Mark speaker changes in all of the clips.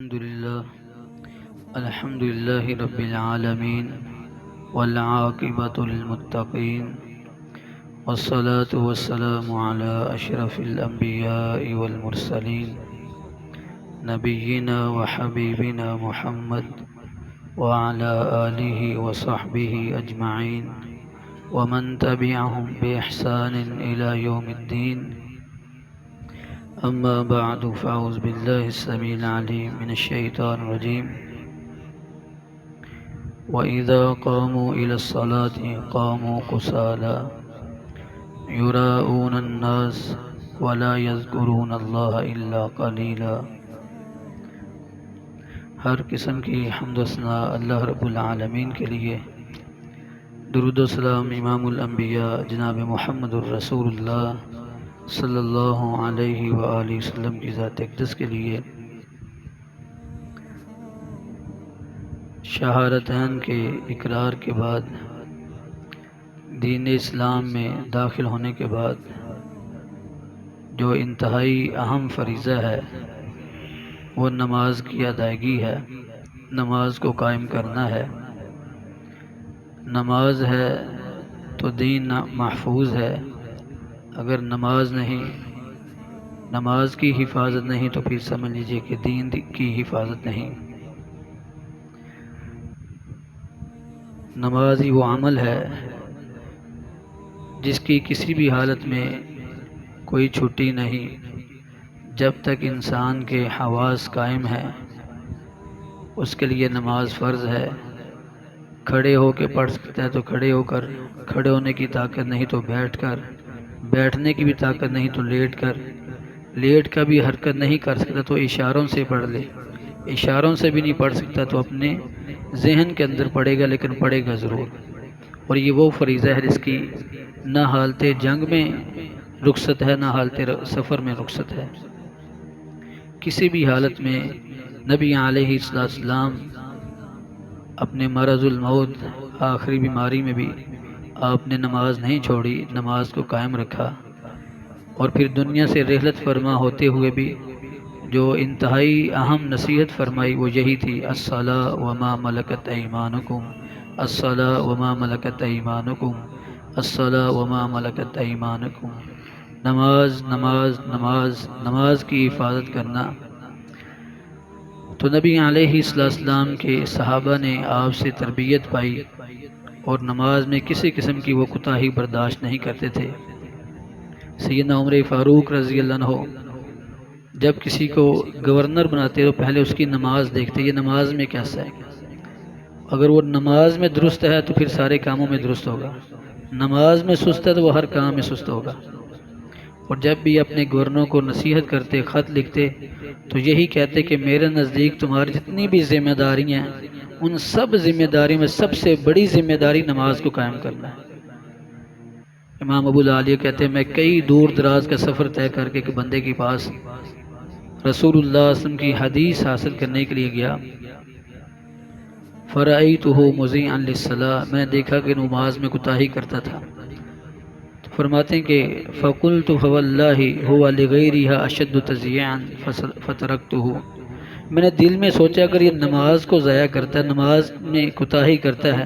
Speaker 1: الحمد لله رب العالمين والعاقبة للمتقين والصلاة والسلام على أشرف الأنبياء والمرسلين نبينا وحبيبنا محمد وعلى آله وصحبه أجمعين ومن تبعهم بإحسان إلى يوم الدين. أما بعد فأعوذ بالله السميع العليم من الشيطان الرجيم. وإذا قاموا إلى الصلاة قاموا كسالى يراءون الناس ولا يذكرون الله إلا قليلا. ہر قسم کی حمد و ثنا اللہ رب العالمین کے لیے. درود و سلام امام الانبیاء جناب محمد الرسول اللہ صلی اللہ علیہ وآلہ وسلم کی ذات اقدس کے لیے. شہادتین کے اقرار کے بعد دین اسلام میں داخل ہونے کے بعد جو انتہائی اہم فریضہ ہے وہ نماز کی ادائیگی ہے. نماز کو قائم کرنا ہے. نماز ہے تو دین محفوظ ہے. اگر نماز نہیں، نماز کی حفاظت نہیں تو پھر سمجھ لیجئے کہ دین کی حفاظت نہیں. نماز ہی وہ عمل ہے جس کی کسی بھی حالت میں کوئی چھٹی نہیں. جب تک انسان کے حواس قائم ہیں اس کے لیے نماز فرض ہے. کھڑے ہو کے پڑھ سکتا ہے تو کھڑے ہو کر، کھڑے ہونے کی طاقت نہیں تو بیٹھ کر، بیٹھنے کی بھی طاقت نہیں تو لیٹ کر، لیٹ کا بھی حرکت نہیں کر سکتا تو اشاروں سے پڑھ لے. اشاروں سے بھی نہیں پڑھ سکتا تو اپنے ذہن کے اندر پڑھے گا، لیکن پڑھے گا ضرور. اور یہ وہ فریضہ ہے جس کی نہ حالت جنگ میں رخصت ہے نہ حالت سفر میں رخصت ہے. کسی بھی حالت میں نبی علیہ السلام اپنے مرض الموت آخری بیماری میں بھی آپ نے نماز نہیں چھوڑی، نماز کو قائم رکھا. اور پھر دنیا سے رحلت فرما ہوتے ہوئے بھی جو انتہائی اہم نصیحت فرمائی وہ یہی تھی: الصلاۃ وما ملکت ایمانکم، الصلاۃ وما ملکت ایمانکم، الصلاۃ وما ملکت ایمانکم. نماز نماز نماز نماز کی حفاظت کرنا. تو نبی علیہ السلام کے صحابہ نے آپ سے تربیت پائی اور نماز میں کسی قسم کی وہ کوتاہی برداشت نہیں کرتے تھے. سیدنا عمر فاروق رضی اللہ عنہ جب کسی کو گورنر بناتے تو پہلے اس کی نماز دیکھتے، یہ نماز میں کیسا ہے. اگر وہ نماز میں درست ہے تو پھر سارے کاموں میں درست ہوگا. نماز میں سست ہے تو وہ ہر کام میں سست ہوگا. اور جب بھی اپنے گورنروں کو نصیحت کرتے، خط لکھتے تو یہی کہتے کہ میرے نزدیک تمہاری جتنی بھی ذمہ داریاں ہیں ان سب ذمہ داریوں میں سب سے بڑی ذمہ داری نماز کو قائم کرنا ہے. امام ابو العالیہ کہتے ہیں میں کئی دور دراز کا سفر طے کر کے ایک بندے کے پاس رسول اللہ صلی اللہ علیہ وسلم کی حدیث حاصل کرنے کے لیے گیا. فرأیتہ مضیعا للصلاۃ، میں نے دیکھا کہ نماز میں کوتاہی کرتا تھا. فرماتے ہیں کہ فقلت فواللہ هو لغیرها اشد تضییعا فترکتہ، میں نے دل میں سوچا اگر یہ نماز کو ضائع کرتا ہے، نماز میں کوتاہی کرتا ہے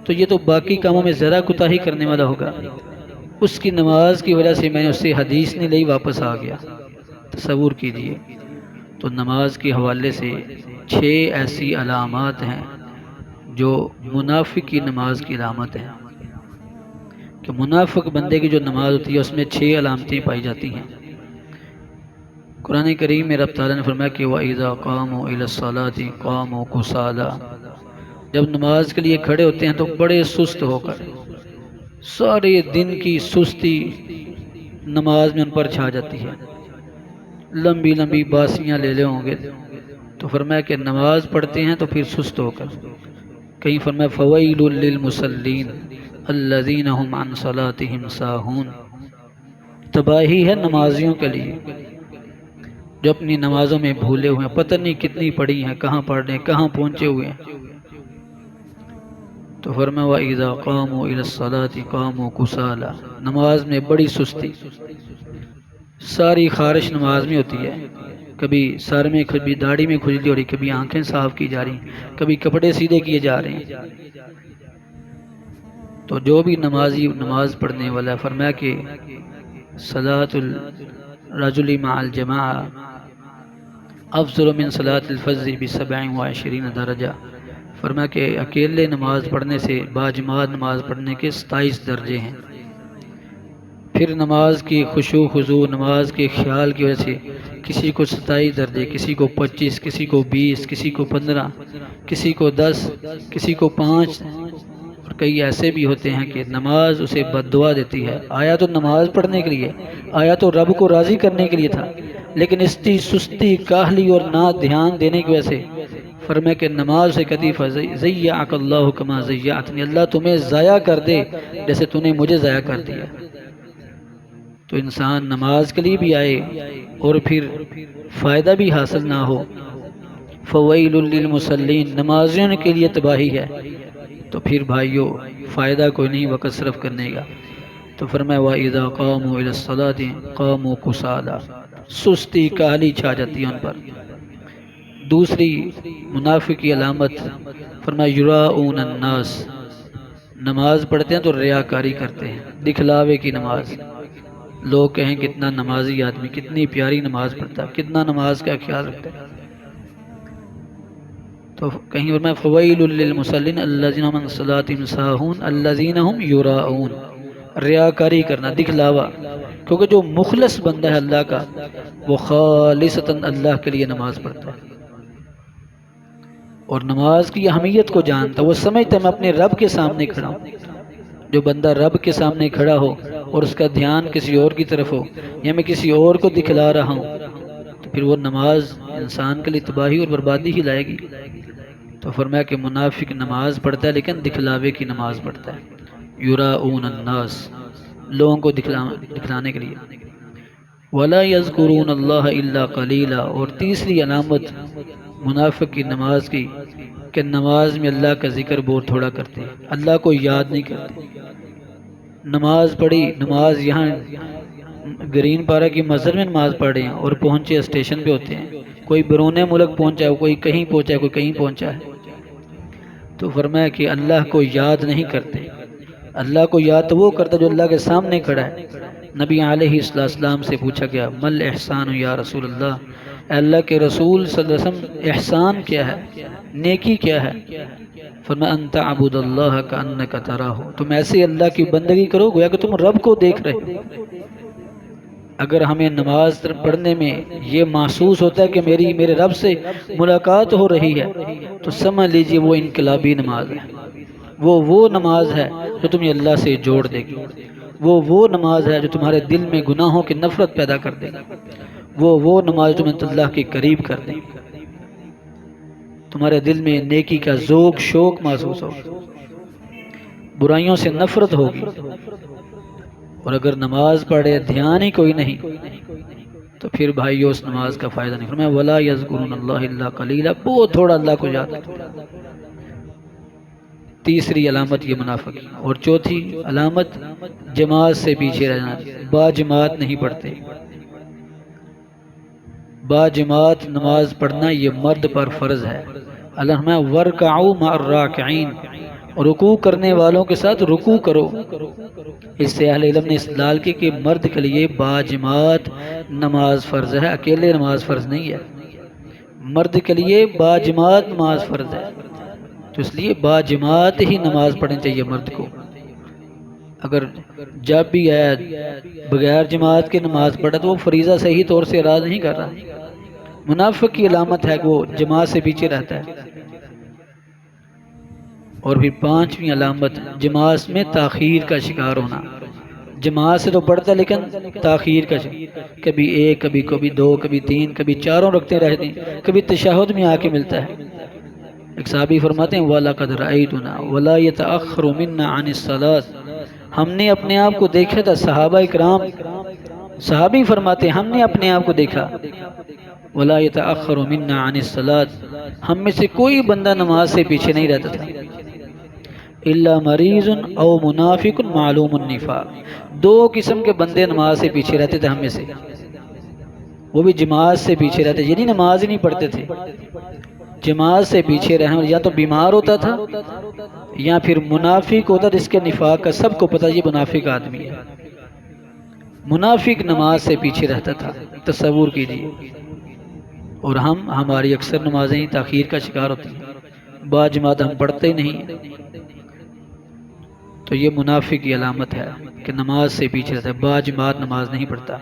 Speaker 1: تو یہ تو باقی کاموں میں ذرا کوتاہی کرنے والا ہوگا. اس کی نماز کی وجہ سے میں نے اس سے حدیث نہیں لی، واپس آ گیا. تصور کیجئے. تو نماز کے حوالے سے 6 ایسی علامات ہیں جو منافق کی نماز کی علامت ہیں. کہ منافق بندے کی جو نماز ہوتی ہے اس میں 6 علامتیں پائی جاتی ہیں. قرآن کریم میں رب تعالیٰ نے فرمایا کہ وَإِذَا قَامُوا إِلَى الصَّلَاةِ قَامُوا كُسَالَى، جب نماز کے لیے کھڑے ہوتے ہیں تو بڑے سست ہو کر. سارے دن کی سستی نماز میں ان پر چھا جاتی ہے. لمبی لمبی باسیاں لے لے ہوں گے. تو فرمایا کہ نماز پڑھتے ہیں تو پھر سست ہو کر. کہیں فرمایا فَوَيْلٌ لِّلْمُصَلِّينَ الَّذِينَ هُمْ عَنْ صَلَاتِهِمْ سَاهُونَ، تباہی ہے نمازیوں کے لیے جو اپنی نمازوں میں بھولے ہوئے ہیں. پتہ نہیں کتنی پڑھی ہیں، کہاں پڑھ رہے ہیں، کہاں پہنچے ہوئے ہیں. تو فرمایا وَإِذَا قَامُوا إِلَى الصَّلَاةِ قَامُوا كُسَالَى، نماز میں بڑی سستی. ساری خارش نماز میں ہوتی ہے. کبھی سر میں، کبھی داڑھی میں کھجلی ہو رہی، کبھی آنکھیں صاف کی جا رہی، کبھی کپڑے سیدھے کیے جا رہے ہیں۔ تو جو بھی نمازی نماز پڑھنے والا، فرمایا کہ صلاۃ الرجل مع الجماعہ افضل من صلاۃ الفجر ب27 درجہ۔ فرمایا کہ اکیلے نماز پڑھنے سے باجماعت نماز پڑھنے کے 27 درجے ہیں۔ پھر نماز کی خشوع خضوع، نماز کے خیال کی وجہ سے کسی کو 27 درجے، کسی کو 25، کسی کو 20، کسی کو 15، کسی کو 10، کسی کو 5، اور کئی ایسے بھی ہوتے ہیں کہ نماز اسے بد دعا دیتی ہے۔ آیا تو نماز پڑھنے کے لیے، آیا تو رب کو راضی کرنے کے لیے تھا، لیکن اس کی سستی، کاہلی اور نہ دھیان دینے کی وجہ سے فرمایا کہ نماز سے کہتی ضیعک اللہ کما ضیعتنی، اللہ تمہیں ضائع کر دے جیسے تو نے مجھے ضائع کر دیا۔ تو انسان نماز کے لیے بھی آئے اور پھر فائدہ بھی حاصل نہ ہو، فویل للمصلین، نمازیوں کے لیے تباہی ہے، تو پھر بھائیو فائدہ کوئی نہیں وقت صرف کرنے کا۔ تو فرمایا وَإِذَا قَامُوا إِلَى الصَّلَاةِ قَامُوا كُسَالَىٰ، سستی کاہلی چھا جاتی ہے ان پر۔ دوسری منافق کی علامت فرمایا یراؤن الناس، نماز پڑھتے ہیں تو ریاکاری کرتے ہیں، دکھلاوے کی نماز۔ لوگ کہیں کتنا نمازی آدمی، کتنی پیاری نماز پڑھتا ہے، کتنا نماز کا خیال رکھتا ہے۔ تو کہیں فرمایا فویل للمصلین الذین هم عن صلاتهم ساہون الذین هم یراؤن، ریاکاری کرنا، دکھلاوا۔ کیونکہ جو مخلص بندہ ہے اللہ کا، وہ خالصتاً اللہ کے لیے نماز پڑھتا ہے اور نماز کی اہمیت کو جانتا، وہ سمجھتا ہے میں اپنے رب کے سامنے کھڑا ہوں۔ جو بندہ رب کے سامنے کھڑا ہو اور اس کا دھیان کسی اور کی طرف ہو، یا میں کسی اور کو دکھلا رہا ہوں، تو پھر وہ نماز انسان کے لیے تباہی اور بربادی ہی لائے گی۔ تو فرمایا کہ منافق نماز پڑھتا ہے لیکن دکھلاوے کی نماز پڑھتا ہے، یراؤن الناس، لوگوں کو دکھلانے کے لیے۔ وَلَا يَذْكُرُونَ اللَّهَ إِلَّا قَلِيلًا، اور تیسری علامت منافق کی نماز کی کہ نماز میں اللہ کا ذکر بہت تھوڑا کرتے ہیں، اللہ کو یاد نہیں کرتے۔ نماز پڑھی، نماز یہاں گرین پارہ کی مسجد میں نماز پڑھ رہے ہیں اور پہنچے اسٹیشن پہ ہوتے ہیں، کوئی بیرون ملک پہنچا ہے، کوئی کہیں پہنچا ہے، کوئی کہیں پہنچا ہے، تو فرمایا کہ اللہ کو یاد نہیں کرتے۔ اللہ کو یاد تو وہ کرتا جو اللہ کے سامنے کھڑا ہے۔ نبی علیہ السلام سے پوچھا گیا مل احسان یا رسول اللہ، اے اللہ کے رسول صلی اللہ علیہ وسلم احسان کیا ہے، نیکی کیا ہے؟ فرمایا ان تعبد اللہ کانک تراہ، تم ایسے اللہ کی بندگی کرو گویا کہ تم رب کو دیکھ رہے ہو۔ اگر ہمیں نماز پڑھنے میں یہ محسوس ہوتا ہے کہ میرے رب سے ملاقات ہو رہی ہے، تو سمجھ لیجئے وہ انقلابی نماز ہے، وہ نماز ہے جو تمہیں اللہ سے جوڑ دے گی، وہ نماز ہے جو تمہارے دل میں گناہوں کی نفرت پیدا کر دے گی، وہ نماز تمہیں اللہ کے قریب کر دے گی، تمہارے دل میں نیکی کا ذوق شوق محسوس ہوگا، برائیوں سے نفرت ہوگی۔ اور اگر نماز پڑھے دھیان ہی کوئی نہیں تو پھر بھائیو اس نماز کا فائدہ نہیں۔ فرمایا وَلَا يَذْكُرُونَ اللَّهَ إِلَّا قَلِيلًا، بہت تھوڑا اللہ کو یاد کرتے۔ تیسری علامت یہ منافق، اور چوتھی علامت جماعت سے پیچھے رہنا، با جماعت نہیں پڑھتے۔ با جماعت نماز پڑھنا یہ مرد پر فرض ہے۔ اللہ فرمایا وَارْكَعُوا مَعَ الرَّاكِعِينَ، رکوع کرنے والوں کے ساتھ رکوع کرو۔ اس سے اہل علم نے استدلال کی کہ مرد کے لیے با جماعت نماز فرض ہے، اکیلے نماز فرض نہیں ہے، مرد کے لیے با جماعت نماز فرض ہے، تو اس لیے با جماعت ہی نماز پڑھنی چاہیے مرد کو۔ اگر جب بھی آیا بغیر جماعت کے نماز پڑھا تو وہ فریضہ صحیح طور سے ادا نہیں کر رہا۔ منافق کی علامت ہے کہ وہ جماعت سے پیچھے رہتا ہے۔ اور پھر پانچویں علامت جماعت میں تاخیر کا شکار ہونا، جماعت سے تو پڑھتا ہے لیکن تاخیر کا شکار، کبھی ایک، کبھی دو، کبھی تین، کبھی چاروں رکھتے رہتے ہیں، کبھی تشہد میں آ کے ملتا ہے۔ ایک صحابی فرماتے ہیں وَلَقَدْ رَأَيْتُنَا وَلَا يَتَأَخَّرُ مِنَّا عَنِ الصَّلَاةِ، ہم نے اپنے آپ کو دیکھا تھا، صحابہ اکرام صحابی فرماتے ہیں ہم نے اپنے آپ کو دیکھا، وَلَا يَتَأَخَّرُ مِنَّا عَنِ الصَّلَاةِ، ہم میں سے کوئی بندہ نماز سے پیچھے نہیں رہتا تھا، إِلَّا مَرِيضٌ أَوْ مُنَافِقٌ مَعْلُومُ النِّفَاقِ، دو قسم کے بندے نماز سے پیچھے رہتے تھے ہم میں سے، وہ بھی جماعت سے پیچھے رہتے، یعنی نماز ہی نہیں پڑھتے تھے، جماعت سے پیچھے رہنا، یا تو بیمار ہوتا تھا یا پھر منافق ہوتا جس کے نفاق کا سب کو پتہ یہ منافق آدمی ہے، منافق نماز سے پیچھے رہتا تھا، تصور کیجیے۔ اور ہماری اکثر نمازیں تاخیر کا شکار ہوتی ہیں، با جماعت ہم پڑھتے ہی نہیں، تو یہ منافق کی علامت ہے کہ نماز سے پیچھے رہتا ہے، با جماعت نماز نہیں پڑھتا۔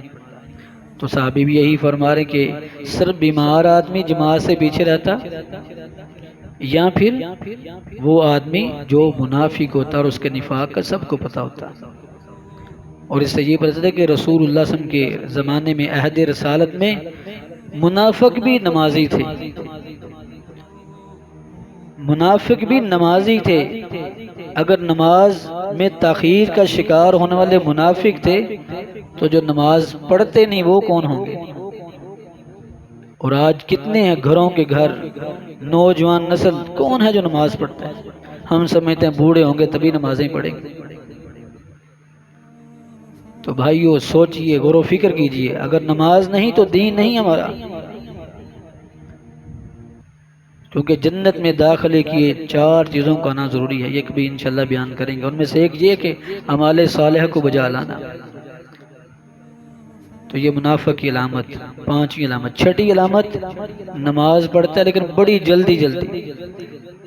Speaker 1: تو صحابی بھی یہی فرما رہے کہ صرف بیمار آدمی جماعت سے پیچھے رہتا، یا پھر وہ آدمی جو منافق ہوتا اور اس کے نفاق کا سب کو پتہ ہوتا۔ اور اس سے یہ پتہ چلتا ہے کہ رسول اللہ صلی اللہ علیہ وسلم کے زمانے میں عہد رسالت میں منافق بھی نمازی تھے، منافق بھی نمازی تھے۔ اگر نماز میں تاخیر کا شکار ہونے والے منافق تھے تو جو نماز پڑھتے نہیں وہ کون ہوں گے؟ اور آج کتنے ہیں گھروں کے گھر، نوجوان نسل کون ہے جو نماز پڑھتا ہے؟ ہم سمجھتے ہیں بوڑھے ہوں گے تبھی نمازیں پڑھیں گے۔ تو بھائیو سوچئے، غور و فکر کیجئے، اگر نماز نہیں تو دین نہیں ہمارا، کیونکہ جنت میں داخلے کی 4 چیزوں کا آنا ضروری ہے، یہ بھی انشاءاللہ بیان کریں گے، ان میں سے ایک یہ کہ اعمال صالحہ کو بجا لانا۔ تو یہ منافق کی علامت، 5ویں علامت۔ 6ٹھی علامت، نماز پڑھتا ہے لیکن بڑی جلدی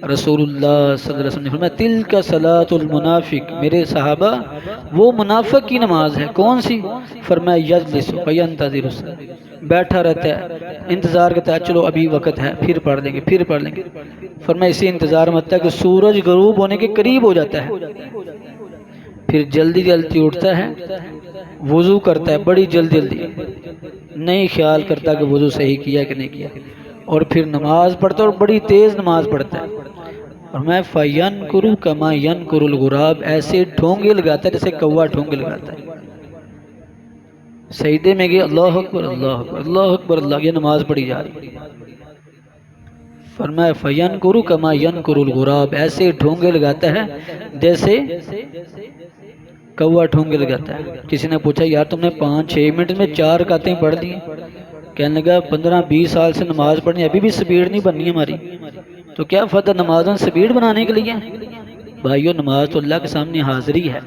Speaker 1: رسول اللہ صلی اللہ علیہ وسلم نے فرمایا تلک صلاۃ المنافق، میرے صحابہ وہ منافق کی نماز ہے، کون سی؟ فرمایا یجلس فینتظر الصلاۃ، بیٹھا رہتا ہے انتظار کرتا ہے، چلو ابھی وقت ہے پھر پڑھ لیں گے، فرمایا اسی انتظار میں ہوتا ہے کہ سورج غروب ہونے کے قریب ہو جاتا ہے، پھر جلدی اٹھتا ہے، وضو کرتا ہے بڑی جلدی نہیں خیال کرتا کہ وضو صحیح کیا کہ نہیں کیا، اور پھر نماز پڑھتا ہے اور بڑی تیز نماز پڑھتا ہے، اور میں فَيَنْكُرُ كَمَا يَنْكُرُ الْغُرَابُ، ایسے ڈھونگے لگاتا ہے جیسے کوا ڈھونگے لگاتا ہے، سجدے میں گیا اللہ اکبر اللہ اکبر اللہ اکبر اللہ، یہ نماز پڑھی جا رہی ہے، فرمایا فَيَنْكُرُ كَمَا يَنْكُرُ الْغُرَابُ، ایسے ڈھونگے لگاتا ہے جیسے کوا ڈھونگے لگاتا ہے۔ کسی نے پوچھا یار تم نے 5-6 منٹ میں 4 رکعتیں پڑھ دی، کہنے لگا 15-20 سال سے نماز پڑھنی، ابھی بھی سپیڈ نہیں بننی ہماری، تو کیا فتح نمازوں سپیڈ بنانے کے لیے؟ بھائیو نماز تو اللہ کے سامنے حاضری ہے،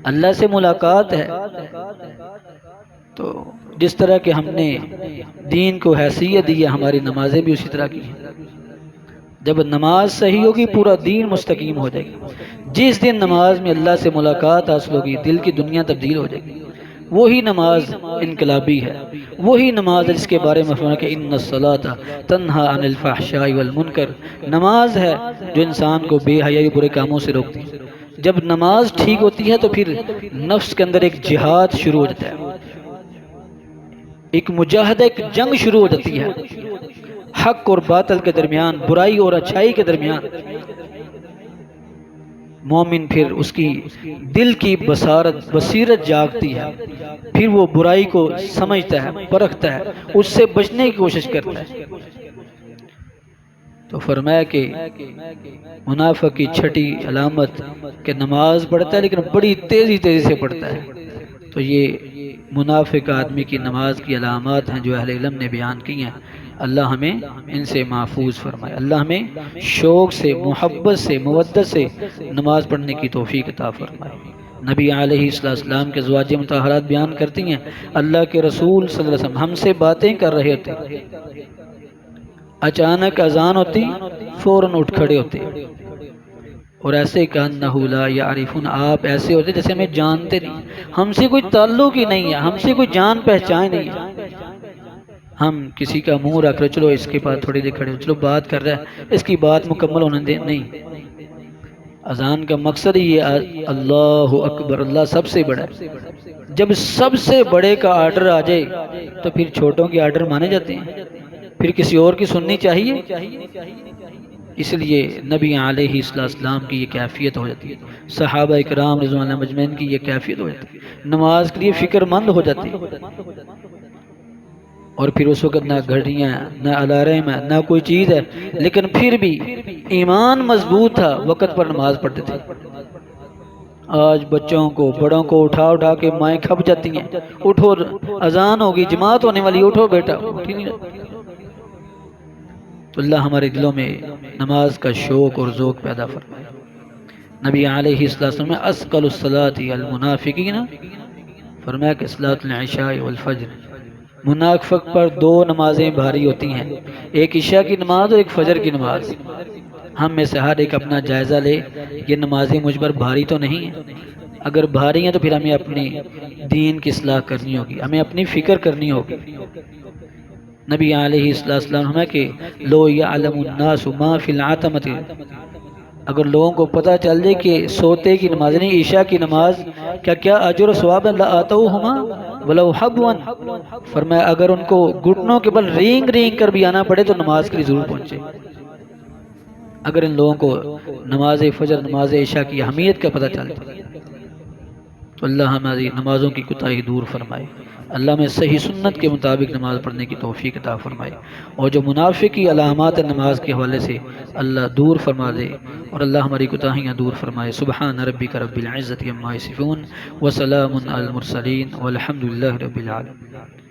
Speaker 1: اللہ سے ملاقات ہے، تو جس طرح کہ ہم نے دین کو حیثیت دی ہے ہماری نمازیں بھی اسی طرح کی ہیں۔ جب نماز صحیح ہوگی پورا دین مستقیم ہو جائے گی، جس دن نماز میں اللہ سے ملاقات حاصل ہوگی دل کی دنیا تبدیل ہو جائے گی، وہی نماز انقلابی ہے، وہی نماز ہے جس کے بارے میں فرمایا کہ ان الصلاۃ تنہی عن الفحشاء والمنکر، نماز ہے جو انسان کو بے حیائی برے کاموں سے روکتی ہے۔ جب نماز ٹھیک ہوتی ہے تو پھر نفس کے اندر ایک جہاد شروع ہو جاتا ہے، ایک مجاہدہ، ایک جنگ شروع ہو جاتی ہے، حق اور باطل کے درمیان، برائی اور اچھائی کے درمیان۔ مومن پھر اس کی دل کی بصیرت جاگتی ہے، پھر وہ برائی کو سمجھتا ہے، پرکھتا ہے، اس سے بچنے کی کوشش کرتا ہے۔ تو فرمایا کہ منافق کی 6ٹھی علامت کہ نماز پڑھتا ہے لیکن بڑی تیزی سے پڑھتا ہے، تو یہ منافق آدمی کی نماز کی علامات ہیں جو اہل علم نے بیان کی ہیں۔ اللہ ہمیں ان سے محفوظ فرمائے، اللہ ہمیں شوق سے، محبت سے، مودت سے نماز پڑھنے کی توفیق عطا فرمائے۔ نبی علیہ السلام کے ازواج مطہرات بیان کرتی ہیں اللہ کے رسول صلی اللہ علیہ وسلم ہم سے باتیں کر رہے تھے، اچانک اذان ہوتی فوراً اٹھ کھڑے ہوتے، اور ایسے کأنہ لا یعرفون، آپ ایسے ہوتے جیسے ہمیں جانتے نہیں، ہم سے کوئی تعلق ہی نہیں ہے، ہم سے کوئی جان پہچان نہیں ہے، ہم کسی کا منہ رکھ رہے چلو اس کے پاس تھوڑی دیر کھڑے چلو بات کر رہے ہیں، اس کی بات مکمل ہونے دیں، نہیں، اذان کا مقصد ہی یہ اللہ اکبر، اللہ سب سے بڑا ہے۔ جب سب سے بڑے کا آرڈر آ جائے تو پھر چھوٹوں کے آرڈر مانے جاتے ہیں، پھر کسی اور کی سننی چاہیے؟ اس لیے نبی علیہ السلام کی یہ کیفیت ہو جاتی ہے، صحابہ اکرام رضوان اللہ مجمعین کی یہ کیفیت ہو جاتی ہے، نماز کے لیے فکر مند ہو جاتی ہے، اور پھر اس وقت نہ گھڑیاں نہ الارم ہے نہ کوئی چیز ہے، لیکن پھر بھی ایمان مضبوط تھا، وقت پر نماز پڑھتے تھے۔ آج بچوں کو بڑوں کو اٹھا اٹھا کے مائیں کھپ جاتی ہیں، اٹھو اذان ہوگی، جماعت ہونے والی، اٹھو بیٹا، اٹھی نہیں جاتی۔ تو اللہ ہمارے دلوں میں نماز کا شوق اور ذوق پیدا فرمائے۔ نبی علیہ السلام میں اسقل الصلاۃ علی المنافقین، فرمایا کہ صلاۃ العشاء والفجر، منافق پر دو نمازیں بھاری ہوتی ہیں، ایک عشاء کی نماز اور ایک فجر کی نماز۔ ہم میں سے ہر ایک اپنا جائزہ لے، یہ نمازیں مجھ پر بھاری تو نہیں ہیں؟ اگر بھاری ہیں تو پھر ہمیں اپنی دین کی اصلاح کرنی ہوگی، ہمیں اپنی فکر کرنی ہوگی۔ نبی علیہ السلام ہمیں کہ لو یعلم الناس ما فی العتمۃ، اگر لوگوں کو پتہ چل جائے کہ سوتے کی نماز نہیں عشاء کی نماز کیا اجر و ثواب لآتوہما ولو حبوا، فرمایا اگر ان کو گھٹنوں کے بل رینگ رینگ کر بھی آنا پڑے تو نماز کے لیے ضرور پہنچے۔ اگر ان لوگوں کو نماز فجر نماز عشاء کی اہمیت کا پتہ چل جائے تو اللہ ہماری نمازوں کی کوتاہی دور فرمائے، اللہ میں صحیح سنت کے مطابق نماز پڑھنے کی توفیق عطا فرمائے، اور جو منافق کی علامات نماز کے حوالے سے اللہ دور فرما دے، اور اللہ ہماری کوتاہیاں دور فرمائے۔ سبحان ربک رب العزت عما یصفون وسلام علی المرسلین والحمد للہ رب العالمین۔